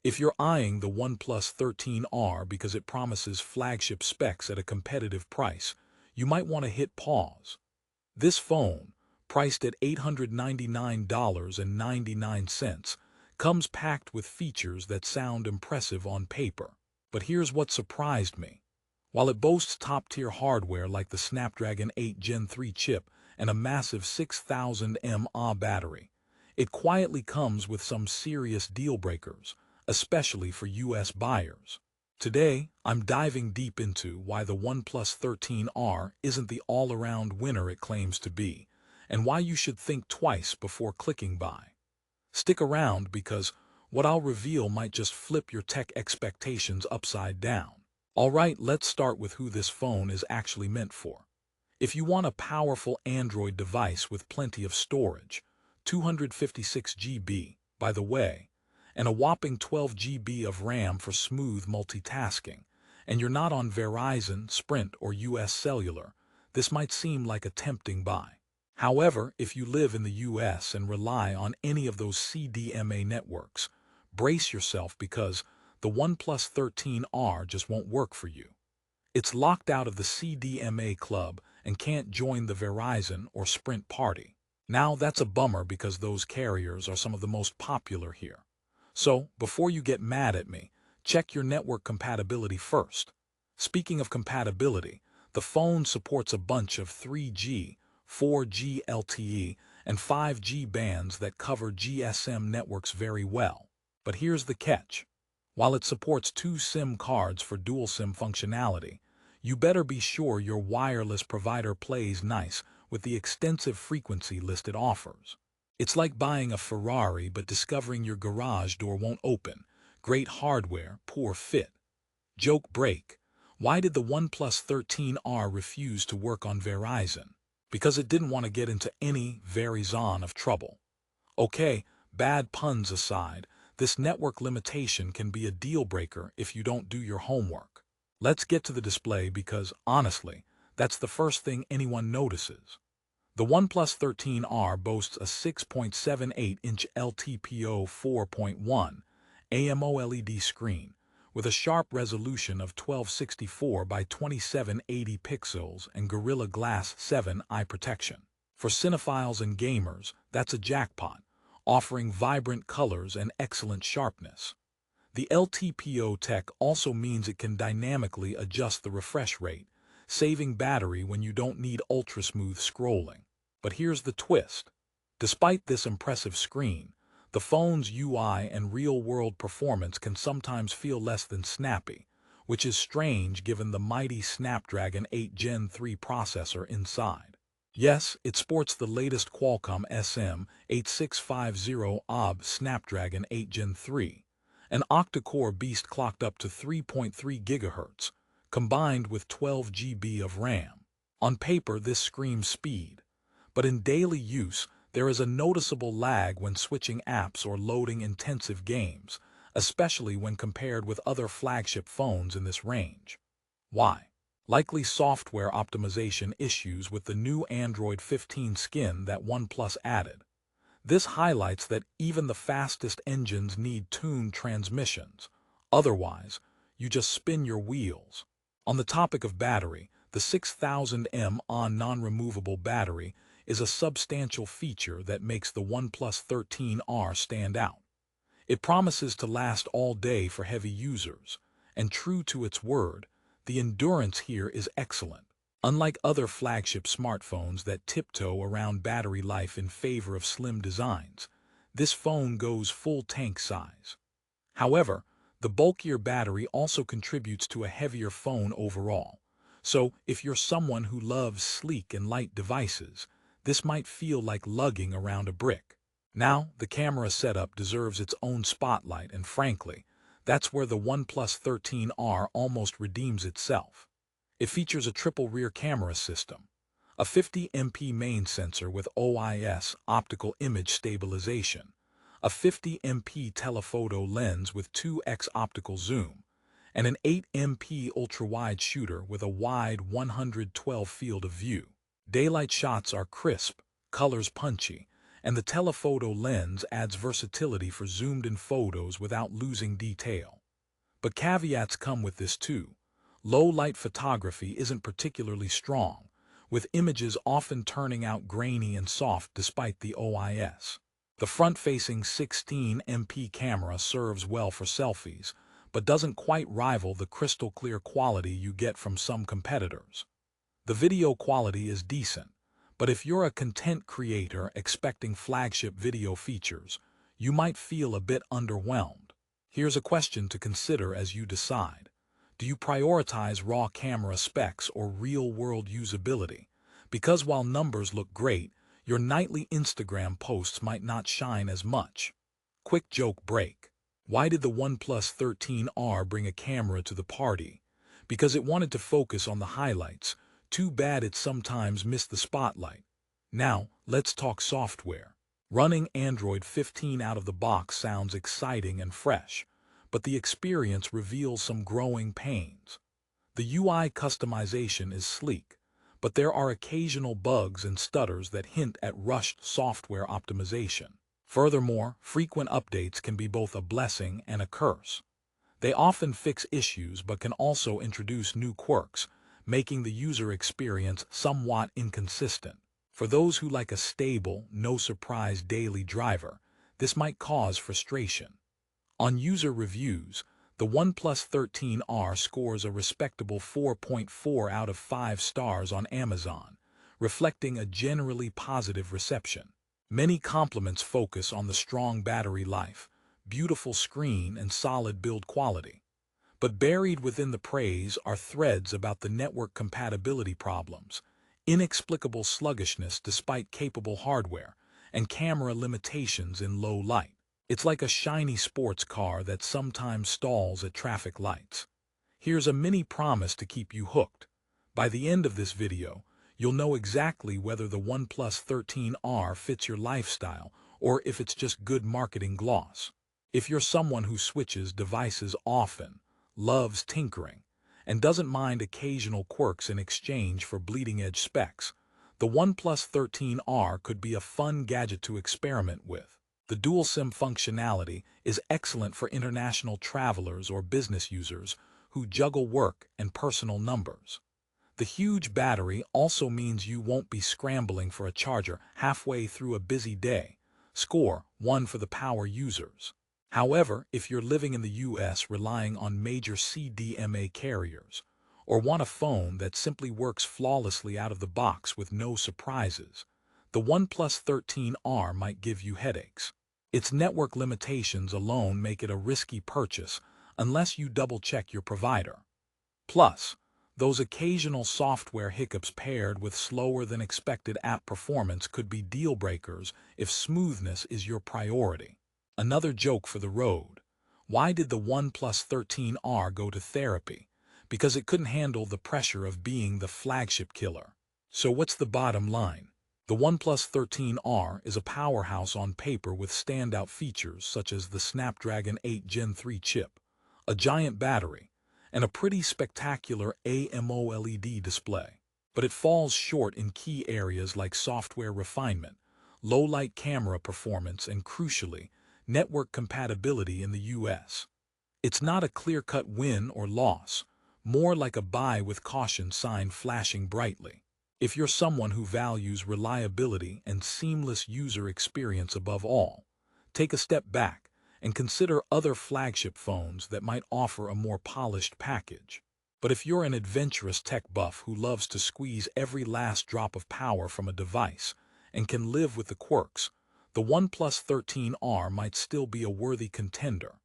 If you're eyeing the OnePlus 13R because it promises flagship specs at a competitive price, you might want to hit pause. This phone, priced at $899.99, comes packed with features that sound impressive on paper. But here's what surprised me. While it boasts top-tier hardware like the Snapdragon 8 Gen 3 chip and a massive 6000 mAh battery, it quietly comes with some serious deal breakers, especially for US buyers. Today, I'm diving deep into why the OnePlus 13R isn't the all-around winner it claims to be, and why you should think twice before clicking buy. Stick around because what I'll reveal might just flip your tech expectations upside down. Alright, let's start with who this phone is actually meant for. If you want a powerful Android device with plenty of storage, 256 GB, by the way, and a whopping 12 GB of RAM for smooth multitasking, and you're not on Verizon, Sprint, or US Cellular, this might seem like a tempting buy. However, if you live in the US and rely on any of those CDMA networks, brace yourself because the OnePlus 13R just won't work for you. It's locked out of the CDMA club and can't join the Verizon or Sprint party. Now, that's a bummer because those carriers are some of the most popular here. So, before you get mad at me, check your network compatibility first. Speaking of compatibility, the phone supports a bunch of 3G, 4G LTE, and 5G bands that cover GSM networks very well. But here's the catch. While it supports 2 SIM cards for dual SIM functionality, you better be sure your wireless provider plays nice with the extensive frequency list it offers. It's like buying a Ferrari but discovering your garage door won't open. Great hardware, poor fit. Joke break. Why did the OnePlus 13R refuse to work on Verizon? Because it didn't want to get into any Verizon of trouble. Okay, bad puns aside, this network limitation can be a deal breaker if you don't do your homework. Let's get to the display because, honestly, that's the first thing anyone notices. The OnePlus 13R boasts a 6.78-inch LTPO 4.1 AMOLED screen with a sharp resolution of 1264 by 2780 pixels and Gorilla Glass 7 eye protection. For cinephiles and gamers, that's a jackpot, offering vibrant colors and excellent sharpness. The LTPO tech also means it can dynamically adjust the refresh rate, saving battery when you don't need ultra-smooth scrolling. But here's the twist. Despite this impressive screen, the phone's UI and real-world performance can sometimes feel less than snappy, which is strange given the mighty Snapdragon 8 Gen 3 processor inside. Yes, it sports the latest Qualcomm SM8650 OB Snapdragon 8 Gen 3, an octa-core beast clocked up to 3.3 GHz, combined with 12 GB of RAM. On paper, this screams speed, but in daily use, there is a noticeable lag when switching apps or loading intensive games, especially when compared with other flagship phones in this range. Why? Likely software optimization issues with the new Android 15 skin that OnePlus added. This highlights that even the fastest engines need tuned transmissions. Otherwise, you just spin your wheels. On the topic of battery, the 6000 mAh non-removable battery is a substantial feature that makes the OnePlus 13R stand out. It promises to last all day for heavy users, and true to its word, the endurance here is excellent. Unlike other flagship smartphones that tiptoe around battery life in favor of slim designs, this phone goes full tank size. However, the bulkier battery also contributes to a heavier phone overall. So, if you're someone who loves sleek and light devices, this might feel like lugging around a brick. Now, the camera setup deserves its own spotlight, and frankly, that's where the OnePlus 13R almost redeems itself. It features a triple rear camera system, a 50MP main sensor with OIS optical image stabilization, a 50MP telephoto lens with 2x optical zoom, and an 8MP ultra-wide shooter with a wide 112 field of view. Daylight shots are crisp, colors punchy, and the telephoto lens adds versatility for zoomed-in photos without losing detail. But caveats come with this too. Low-light photography isn't particularly strong, with images often turning out grainy and soft despite the OIS. The front-facing 16MP camera serves well for selfies, but doesn't quite rival the crystal-clear quality you get from some competitors. The video quality is decent, but if you're a content creator expecting flagship video features, you might feel a bit underwhelmed. Here's a question to consider as you decide. Do you prioritize raw camera specs or real-world usability? Because while numbers look great, your nightly Instagram posts might not shine as much. Quick joke break. Why did the OnePlus 13R bring a camera to the party? Because it wanted to focus on the highlights. Too bad it sometimes missed the spotlight. Now, let's talk software. Running Android 15 out of the box sounds exciting and fresh, but the experience reveals some growing pains. The UI customization is sleek, but there are occasional bugs and stutters that hint at rushed software optimization. Furthermore, frequent updates can be both a blessing and a curse. They often fix issues but can also introduce new quirks, making the user experience somewhat inconsistent. For those who like a stable, no-surprise daily driver, this might cause frustration. On user reviews, the OnePlus 13R scores a respectable 4.4 out of 5 stars on Amazon, reflecting a generally positive reception. Many compliments focus on the strong battery life, beautiful screen, and solid build quality. But buried within the praise are threads about the network compatibility problems, inexplicable sluggishness despite capable hardware, and camera limitations in low light. It's like a shiny sports car that sometimes stalls at traffic lights. Here's a mini promise to keep you hooked. By the end of this video, you'll know exactly whether the OnePlus 13R fits your lifestyle or if it's just good marketing gloss. If you're someone who switches devices often, loves tinkering, and doesn't mind occasional quirks in exchange for bleeding-edge specs, the OnePlus 13R could be a fun gadget to experiment with. The dual SIM functionality is excellent for international travelers or business users who juggle work and personal numbers. The huge battery also means you won't be scrambling for a charger halfway through a busy day. Score 1 for the power users. However, if you're living in the US relying on major CDMA carriers, or want a phone that simply works flawlessly out of the box with no surprises, the OnePlus 13R might give you headaches. Its network limitations alone make it a risky purchase unless you double-check your provider. Plus, those occasional software hiccups paired with slower-than-expected app performance could be deal-breakers if smoothness is your priority. Another joke for the road. Why did the OnePlus 13R go to therapy? Because it couldn't handle the pressure of being the flagship killer. So what's the bottom line? The OnePlus 13R is a powerhouse on paper with standout features such as the Snapdragon 8 Gen 3 chip, a giant battery, and a pretty spectacular AMOLED display. But it falls short in key areas like software refinement, low-light camera performance, and crucially, network compatibility in the US. It's not a clear-cut win or loss, more like a buy with caution sign flashing brightly. If you're someone who values reliability and seamless user experience above all, take a step back and consider other flagship phones that might offer a more polished package. But if you're an adventurous tech buff who loves to squeeze every last drop of power from a device and can live with the quirks, the OnePlus 13R might still be a worthy contender.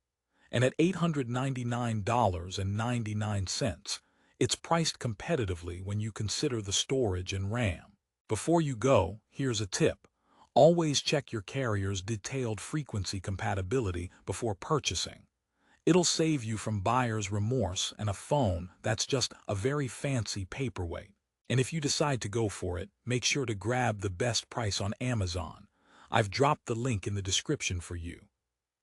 And at $899.99, it's priced competitively when you consider the storage and RAM. Before you go, here's a tip. Always check your carrier's detailed frequency compatibility before purchasing. It'll save you from buyer's remorse and a phone that's just a very fancy paperweight. And if you decide to go for it, make sure to grab the best price on Amazon. I've dropped the link in the description for you.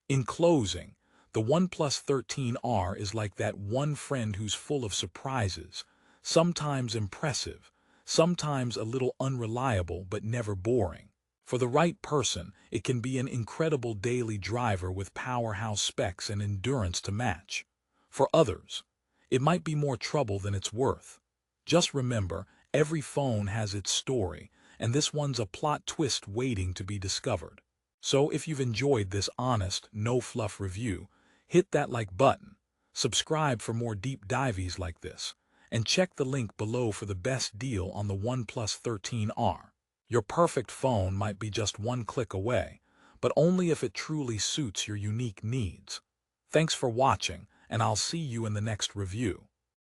In closing, the OnePlus 13R is like that one friend who's full of surprises, sometimes impressive, sometimes a little unreliable but never boring. For the right person, it can be an incredible daily driver with powerhouse specs and endurance to match. For others, it might be more trouble than it's worth. Just remember, every phone has its story, and this one's a plot twist waiting to be discovered. So if you've enjoyed this honest, no-fluff review, hit that like button, subscribe for more deep dives like this, and check the link below for the best deal on the OnePlus 13R. Your perfect phone might be just one click away, but only if it truly suits your unique needs. Thanks for watching, and I'll see you in the next review.